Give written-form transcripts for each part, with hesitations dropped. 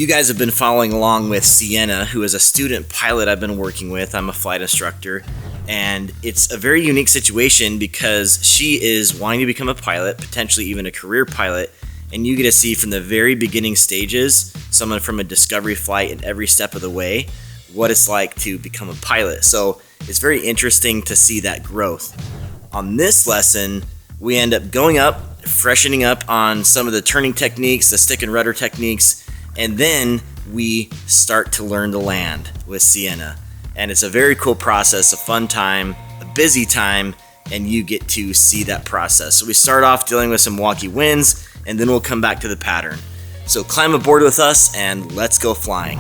You guys have been following along with Sienna, who is a student pilot I've been working with. I'm a flight instructor, and it's a very unique situation because she is wanting to become a pilot, potentially even a career pilot, and you get to see from the very beginning stages, someone from a discovery flight and every step of the way, what it's like to become a pilot. So it's very interesting to see that growth. On this lesson, we end up going up, freshening up on some of the turning techniques, the stick and rudder techniques, and then we start to learn to land with Sienna. And it's a very cool process, a fun time, a busy time, and you get to see that process. So we start off dealing with some wonky winds, and then we'll come back to the pattern. So climb aboard with us and let's go flying.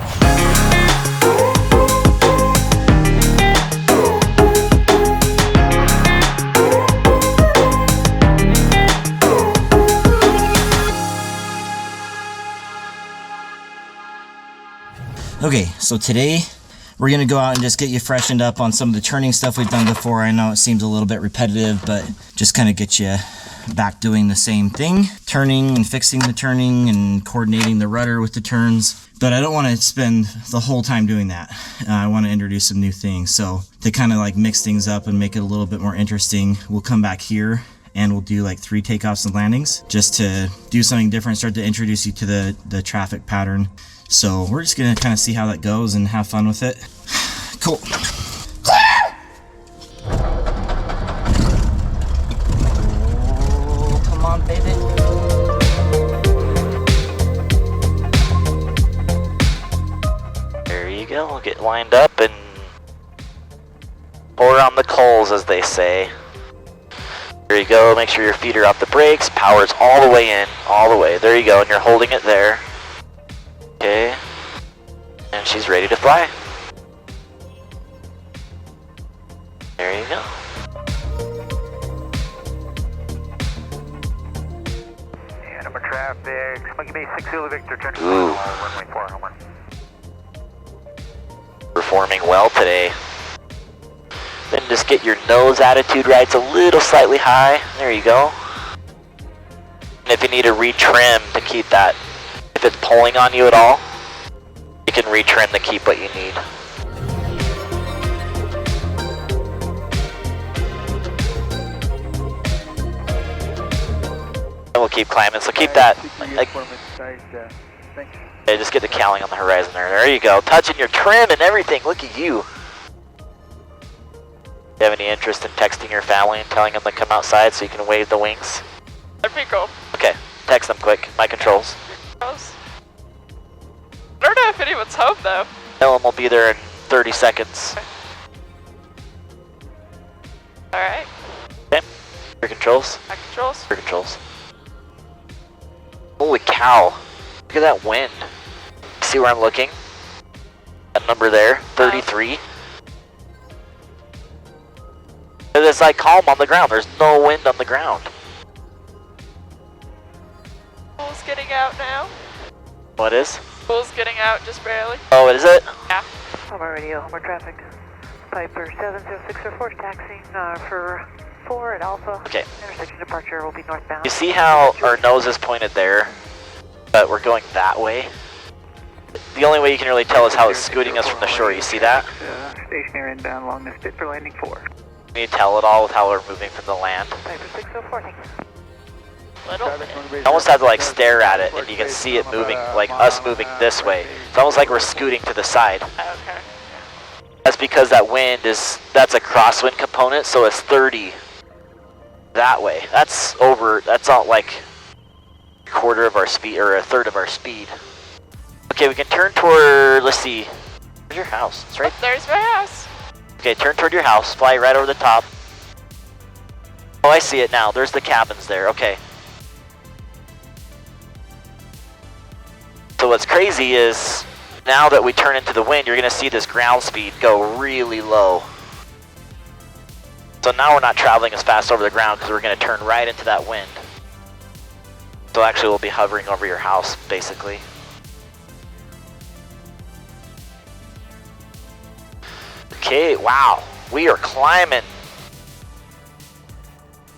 Okay, so today we're going to go out and just get you freshened up on some of the turning stuff we've done before. I know it seems a little bit repetitive, but just kind of get you back doing the same thing. Turning and fixing the turning and coordinating the rudder with the turns. But I don't want to spend the whole time doing that. I want to introduce some new things. So to kind of like mix things up and make it a little bit more interesting, we'll come back here and we'll do like 3 takeoffs and landings just to do something different, start to introduce you to the traffic pattern. So we're just gonna kind of see how that goes and have fun with it. Cool. Oh, come on, baby. There you go. We'll get lined up and pour on the coals, as they say. There you go. Make sure your feet are off the brakes. Power's all the way in, all the way. There you go, and you're holding it there. Okay, and she's ready to fly. There you go. And number traffic, Monkey Bay 6 Zulu Victor, turn to Ooh. runway 4, Homer. Performing well today. Then just get your nose attitude right. It's a little slightly high. There you go. And if you need to retrim to keep that, if it's pulling on you at all, you can retrim to keep what you need. And we'll keep climbing, so keep that. Yeah, just get the cowling on the horizon there. There you go. Touching your trim and everything. Look at you. You have any interest in texting your family and telling them to come outside so you can wave the wings? That'd be cool. Okay, text them quick. My controls. I don't know if anyone's home though. Ellen will be there in 30 seconds. Alright. Okay. Your controls. My controls. Your controls. Holy cow. Look at that wind. See where I'm looking? That number there, 33. It's like calm on the ground. There's no wind on the ground. Pool's getting out now. What is? Pool's getting out just barely. Oh, is it? Yeah. Homer radio, Homer traffic. Piper 70604 taxiing for 4 at Alpha. Okay. Intersection departure will be northbound. You see how our nose is pointed there, but we're going that way? The only way you can really tell is how it's scooting us from the shore. You see that? Stationary inbound along this bit for landing 4. Can you tell it all with how we're moving from the land? Piper 604, thank you. Little bit. You almost have to like stare at it and you can see it moving, like us moving this way. It's almost like we're scooting to the side. Okay. That's because that wind is, that's a crosswind component, so it's 30 that way. That's all like a quarter of our speed, or a third of our speed. Okay, we can turn toward, let's see, where's your house? It's right Oh, there's my house. Okay, turn toward your house, fly right over the top. Oh, I see it now. There's the cabins there. Okay. So what's crazy is, now that we turn into the wind, you're going to see this ground speed go really low. So now we're not traveling as fast over the ground because we're going to turn right into that wind. So actually we'll be hovering over your house, basically. Okay, wow. We are climbing.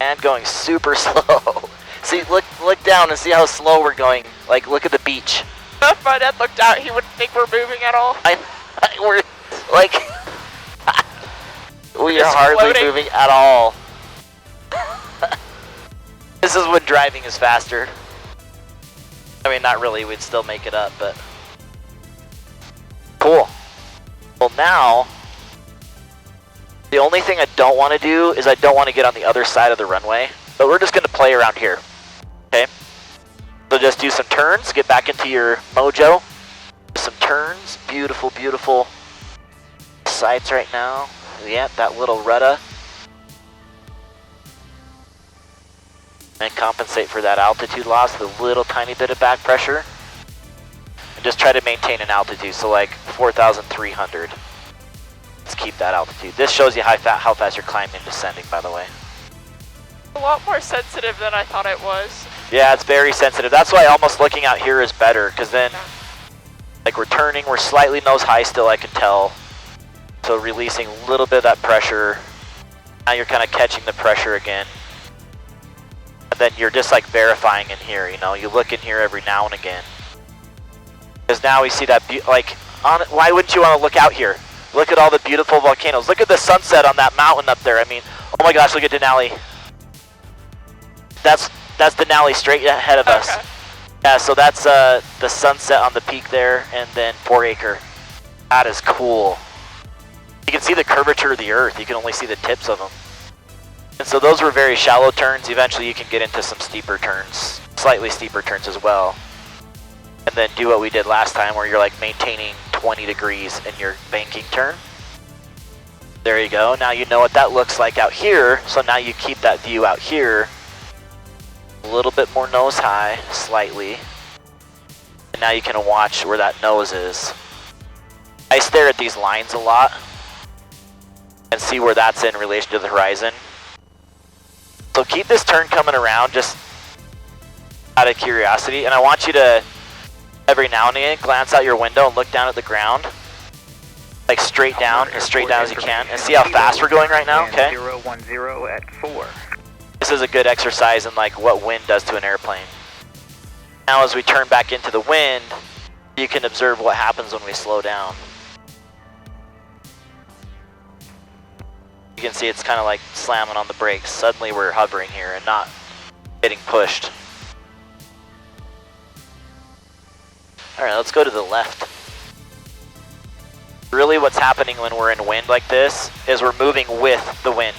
And going super slow. See, look down and see how slow we're going. Like, look at the beach. If my dad looked out, he wouldn't think we're moving at all. We're like, we are just hardly floating. moving at all. This is when driving is faster. I mean, not really, we'd still make it up, but. Cool. Well, now, the only thing I don't want to do is I don't want to get on the other side of the runway, but we're just going to play around here, okay? So just do some turns, get back into your mojo. Some turns, beautiful, beautiful sights right now. Yeah, that little rudder. And compensate for that altitude loss with a little tiny bit of back pressure. And just try to maintain an altitude, so like 4,300. Let's keep that altitude. This shows you how fast you're climbing and descending, by the way. A lot more sensitive than I thought it was. Yeah, it's very sensitive. That's why almost looking out here is better, because then, like we're turning, we're slightly nose high still, I can tell. So releasing a little bit of that pressure. Now you're kind of catching the pressure again. And then you're just like verifying in here, you know, you look in here every now and again. Because now we see that, why wouldn't you want to look out here? Look at all the beautiful volcanoes. Look at the sunset on that mountain up there. I mean, oh my gosh, look at Denali. That's Denali straight ahead of us. Yeah, so that's the sunset on the peak there, and then 4 Acre. That is cool. You can see the curvature of the earth. You can only see the tips of them. And so those were very shallow turns. Eventually you can get into some steeper turns, slightly steeper turns as well. And then do what we did last time where you're like maintaining 20 degrees in your banking turn. There you go. Now you know what that looks like out here. So now you keep that view out here. A little bit more nose high, slightly. And now you can watch where that nose is. I stare at these lines a lot and see where that's in relation to the horizon. So keep this turn coming around just out of curiosity. And I want you to, every now and again, glance out your window and look down at the ground. Like straight down, as straight down as you can. And see how fast we're going right now, okay? 010 at 4. This is a good exercise in like what wind does to an airplane. Now as we turn back into the wind, you can observe what happens when we slow down. You can see it's kind of like slamming on the brakes. Suddenly we're hovering here and not getting pushed. Alright, let's go to the left. Really what's happening when we're in wind like this is we're moving with the wind.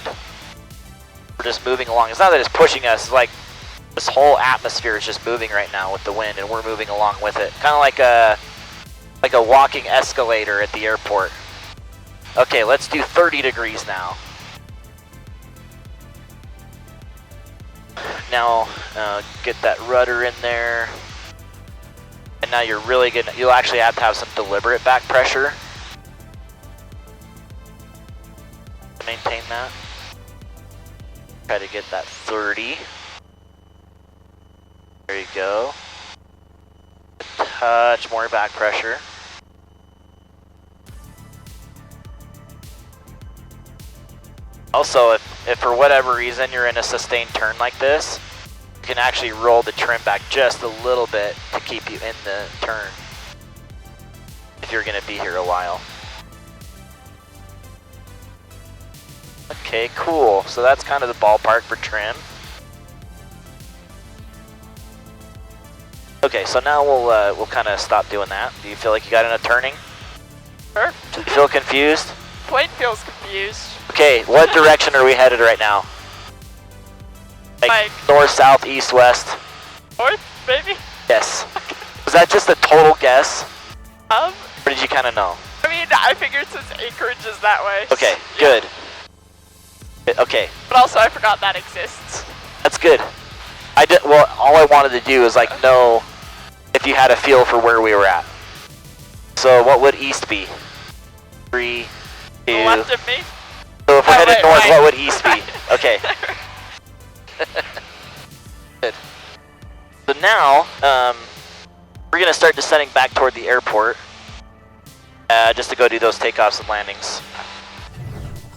We're just moving along. It's not that it's pushing us, it's like this whole atmosphere is just moving right now with the wind and we're moving along with it. Kind of like a walking escalator at the airport. Okay, let's do 30 degrees now. Now, get that rudder in there. And now you're really gonna, you'll actually have to have some deliberate back pressure to maintain that. Try to get that 30. There you go. A touch more back pressure. Also, if for whatever reason you're in a sustained turn like this, you can actually roll the trim back just a little bit to keep you in the turn if you're going to be here a while. Okay, cool. So that's kind of the ballpark for trim. Okay, so now we'll kind of stop doing that. Do you feel like you got into turning? Sure. Do you feel confused? Plane feels confused. Okay, what direction are we headed right now? Like north, south, east, west? North, maybe? Yes. Was that just a total guess? Or did you kind of know? I mean, I figured since Anchorage is that way. Okay, good. Okay. But also I forgot that exists. That's good. Well, all I wanted to do is like know if you had a feel for where we were at. So what would east be? 3, 2. Left of me? So if we're headed north, right. what would east be? Okay. Good. So now, we're gonna start descending back toward the airport, just to go do those takeoffs and landings.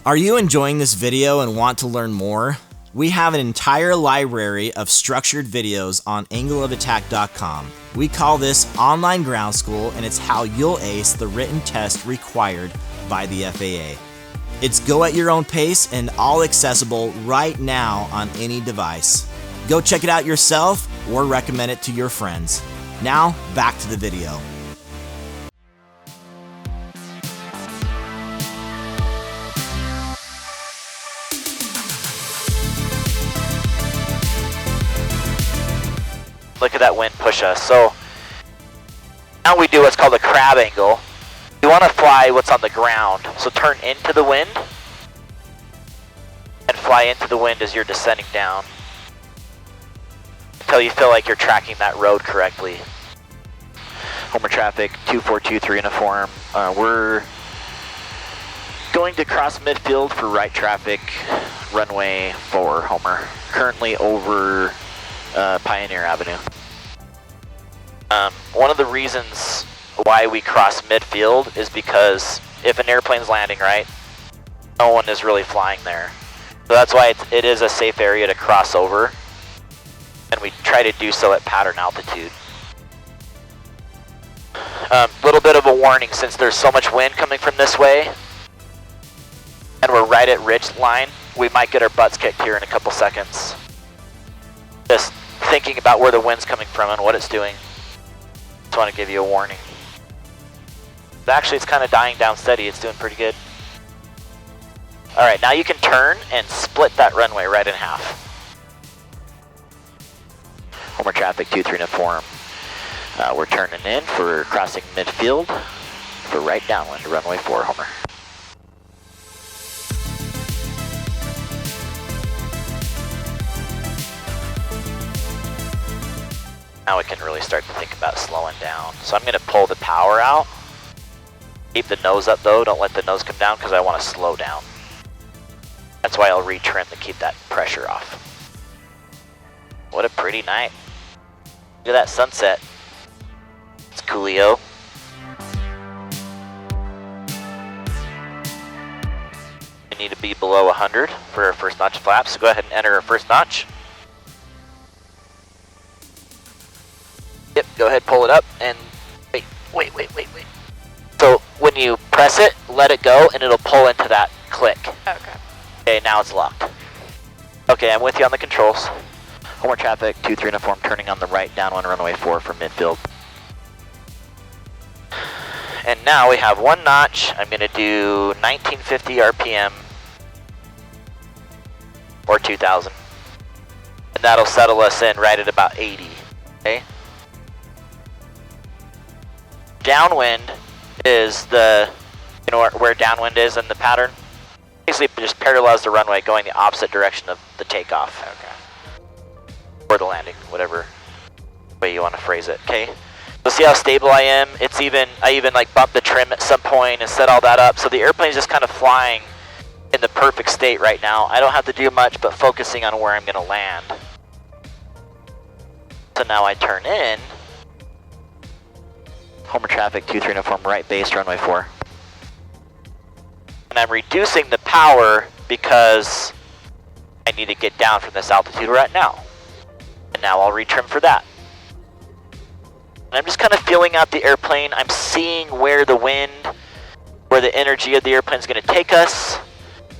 Are you enjoying this video and want to learn more? We have an entire library of structured videos on angleofattack.com. We call this online ground school, and it's how you'll ace the written test required by the FAA. It's go at your own pace and all accessible right now on any device. Go check it out yourself or recommend it to your friends. Now, back to the video. Look at that wind push us. So now we do what's called a crab angle. You want to fly what's on the ground. So turn into the wind and fly into the wind as you're descending down until you feel like you're tracking that road correctly. Homer traffic 2423 uniform. We're going to cross midfield for right traffic, runway 4, Homer. Currently over Pioneer Avenue. One of the reasons why we cross midfield is because if an airplane's landing, right, no one is really flying there. So that's why it is a safe area to cross over, and we try to do so at pattern altitude. Little bit of a warning, since there's so much wind coming from this way, and we're right at ridge line, we might get our butts kicked here in a couple seconds. Just thinking about where the wind's coming from and what it's doing. Just want to give you a warning. But actually, it's kind of dying down steady. It's doing pretty good. All right, now you can turn and split that runway right in half. Homer traffic 23 uniform. We're turning in for crossing midfield for right downwind, runway 4, Homer. Now we can really start to think about slowing down. So I'm going to pull the power out. Keep the nose up though, don't let the nose come down because I want to slow down. That's why I'll retrim to keep that pressure off. What a pretty night. Look at that sunset. It's coolio. We need to be below 100 for our first notch flaps, so go ahead and enter our first notch. Yep, go ahead, pull it up, and wait. So when you press it, let it go, and it'll pull into that click. Okay. Okay, now it's locked. Okay, I'm with you on the controls. Homer traffic, 23 uniform, turning on the right, downwind runway 4 for midfield. And now we have one notch. I'm going to do 1950 RPM or 2000. And that'll settle us in right at about 80. Okay? Downwind is the, you know where downwind is in the pattern? Basically it just parallels the runway going the opposite direction of the takeoff. Okay. Or the landing, whatever way you want to phrase it, okay? So see how stable I am? I even like bumped the trim at some point and set all that up. So the airplane's just kind of flying in the perfect state right now. I don't have to do much but focusing on where I'm going to land. So now I turn in. Homer traffic, 23 uniform, right base, runway 4. And I'm reducing the power because I need to get down from this altitude we're at now. And now I'll retrim for that. And I'm just kind of feeling out the airplane. I'm seeing where the wind, where the energy of the airplane is going to take us,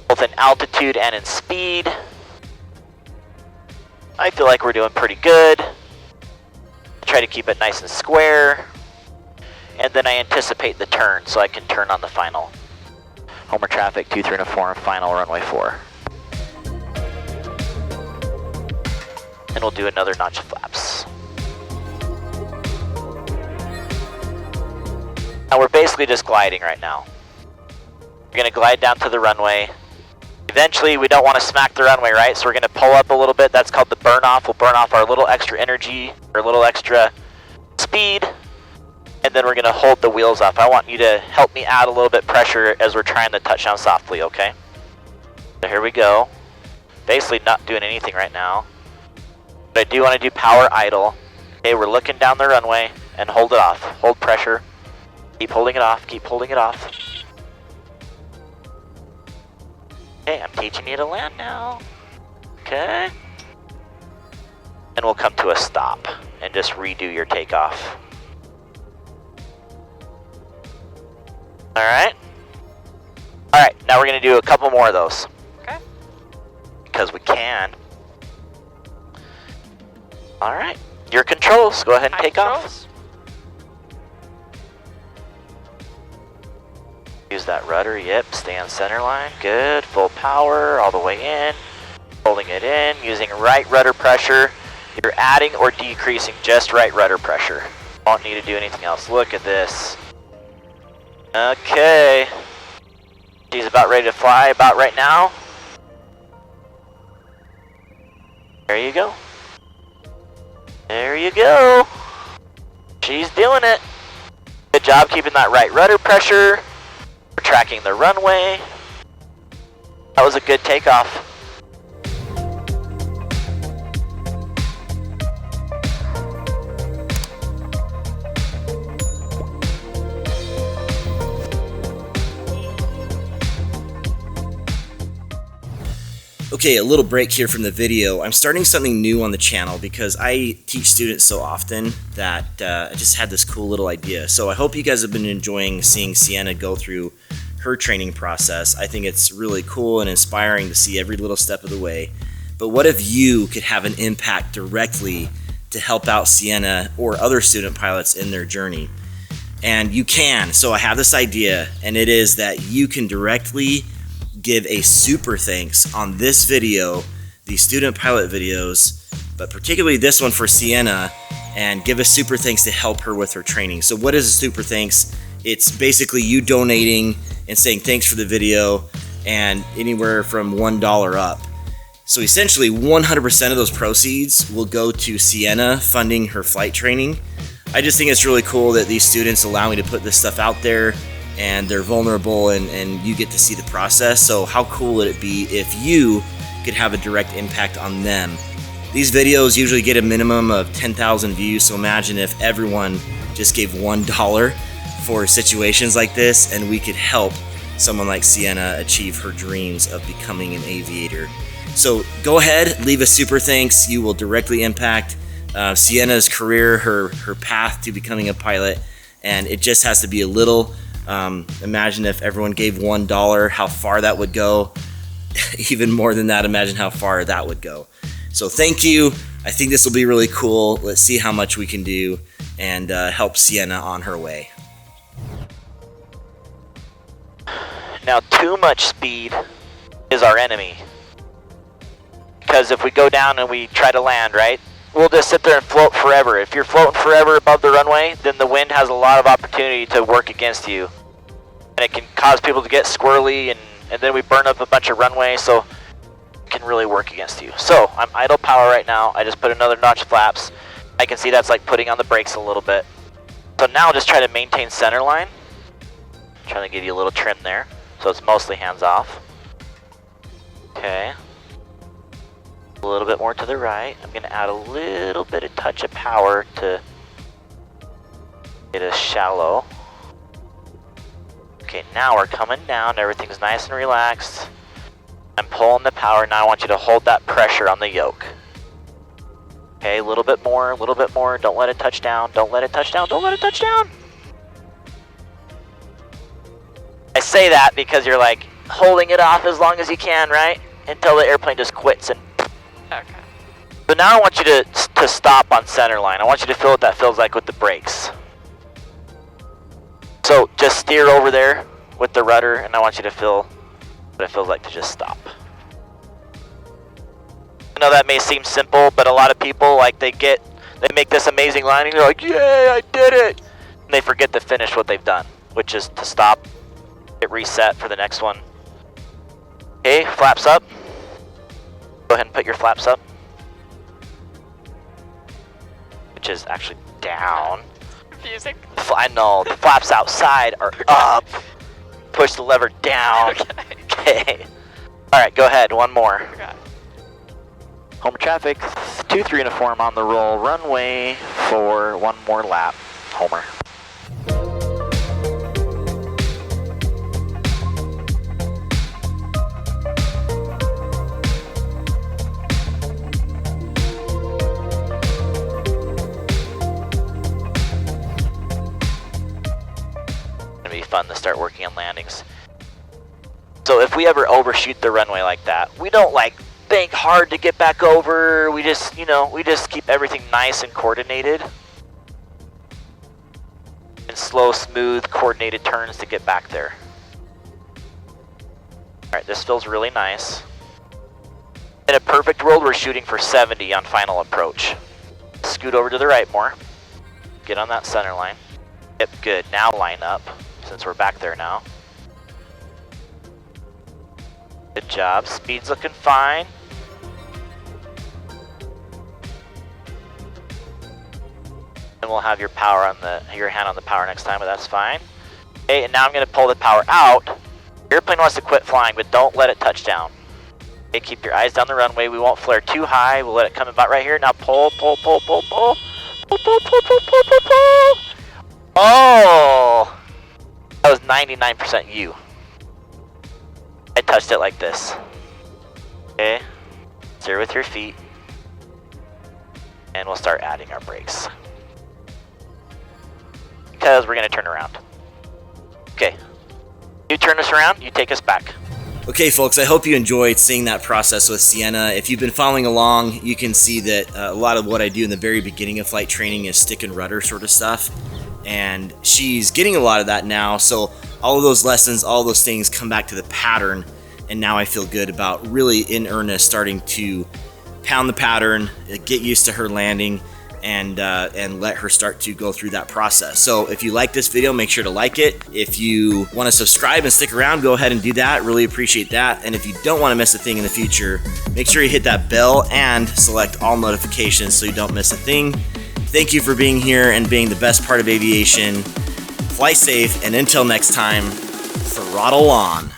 both in altitude and in speed. I feel like we're doing pretty good. Try to keep it nice and square. And then I anticipate the turn, so I can turn on the final. Homer traffic, 23 uniform, final runway 4. And we'll do another notch of flaps. Now we're basically just gliding right now. We're going to glide down to the runway. Eventually we don't want to smack the runway, right? So we're going to pull up a little bit. That's called the burn off. We'll burn off our little extra energy, or a little extra speed. And then we're going to hold the wheels up. I want you to help me add a little bit pressure as we're trying to touch down softly, okay? So here we go. Basically not doing anything right now. But I do want to do power idle. Okay, we're looking down the runway and hold it off. Hold pressure. Keep holding it off. Keep holding it off. Okay, I'm teaching you to land now. Okay. And we'll come to a stop and just redo your takeoff. Alright. Alright, now we're going to do a couple more of those. Okay. Because we can. Alright, your controls. Go ahead and take off. Use that rudder, yep, stay on center line, good, full power, all the way in, holding it in, using right rudder pressure. You're adding or decreasing just right rudder pressure. Don't need to do anything else. Look at this. Okay. She's about ready to fly about right now. There you go. There you go. She's doing it. Good job keeping that right rudder pressure. We're tracking the runway. That was a good takeoff. Okay, a little break here from the video. I'm starting something new on the channel because I teach students so often that I just had this cool little idea. So I hope you guys have been enjoying seeing Sienna go through her training process. I think it's really cool and inspiring to see every little step of the way. But what if you could have an impact directly to help out Sienna or other student pilots in their journey? And you can. So I have this idea, and it is that you can directly give a super thanks on this video, the student pilot videos, but particularly this one for Sienna, and give a super thanks to help her with her training. So what is a super thanks? It's basically you donating and saying thanks for the video, and anywhere from $1 up. So essentially 100% of those proceeds will go to Sienna funding her flight training. I just think it's really cool that these students allow me to put this stuff out there, and they're vulnerable, and you get to see the process. So how cool would it be if you could have a direct impact on them? These videos usually get a minimum of 10,000 views, so imagine if everyone just gave $1 for situations like this, and we could help someone like Sienna achieve her dreams of becoming an aviator. So go ahead, leave a super thanks. You will directly impact Sienna's career, her path to becoming a pilot, and it just has to be a little. Imagine if everyone gave $1, how far that would go. Even more than that, imagine how far that would go. So thank you. I think this will be really cool. Let's see how much we can do and help Sienna on her way. Now, too much speed is our enemy. Because if we go down and we try to land, right, we'll just sit there and float forever. If you're floating forever above the runway, then the wind has a lot of opportunity to work against you. And it can cause people to get squirrely, and then we burn up a bunch of runway, so it can really work against you. So, I'm idle power right now. I just put another notch flaps. I can see that's like putting on the brakes a little bit. So now just try to maintain center line. Trying to give you a little trim there, so it's mostly hands off. Okay. A little bit more to the right. I'm going to add a little bit of touch of power to get us shallow. Okay, now we're coming down. Everything's nice and relaxed. I'm pulling the power. Now I want you to hold that pressure on the yoke. Okay, a little bit more, a little bit more. Don't let it touch down. Don't let it touch down. Don't let it touch down. I say that because you're like holding it off as long as you can, right? Until the airplane just quits and. Okay. So now I want you to stop on center line. I want you to feel what that feels like with the brakes. So just steer over there with the rudder, and I want you to feel what it feels like to just stop. I know that may seem simple, but a lot of people, like, they make this amazing landing, they're like, yay, I did it! And they forget to finish what they've done, which is to stop, hit reset for the next one. Okay, flaps up. Go ahead and put your flaps up. Which is actually down. Confusing. I know, the flaps outside are up. Push the lever down. Okay. Alright, go ahead, one more. Okay. Homer traffic, 2-3 uniform on the roll, runway for one more lap. Homer. gonna be fun to start working on landings. So if we ever overshoot the runway like that, we don't like bank hard to get back over. We just, you know, we just keep everything nice and coordinated. And slow, smooth, coordinated turns to get back there. Alright, this feels really nice. In a perfect world, we're shooting for 70 on final approach. Scoot over to the right more. Get on that center line. Yep, good. Now line up, since we're back there now. Good job. Speed's looking fine. And we'll have your power on your hand on the power next time, but that's fine. Okay, and now I'm going to pull the power out. Airplane wants to quit flying, but don't let it touch down. Okay, keep your eyes down the runway. We won't flare too high. We'll let it come about right here. Now pull, pull, pull, pull, pull. Pull, pull, pull, pull, pull, pull, pull. Oh! That was 99% you. I touched it like this. Okay. Steer with your feet. And we'll start adding our brakes. Because we're going to turn around. Okay. You turn us around, you take us back. Okay, folks, I hope you enjoyed seeing that process with Sienna. If you've been following along, you can see that a lot of what I do in the very beginning of flight training is stick and rudder sort of stuff. And she's getting a lot of that now, so all of those lessons, all of those things come back to the pattern, and now I feel good about really in earnest starting to pound the pattern, get used to her landing, and let her start to go through that process. So if you like this video, make sure to like it. If you want to subscribe and stick around, go ahead and do that. Really appreciate that. And if you don't want to miss a thing in the future, make sure you hit that bell and select all notifications so you don't miss a thing. Thank you for being here and being the best part of aviation. Fly safe, and until next time, throttle on.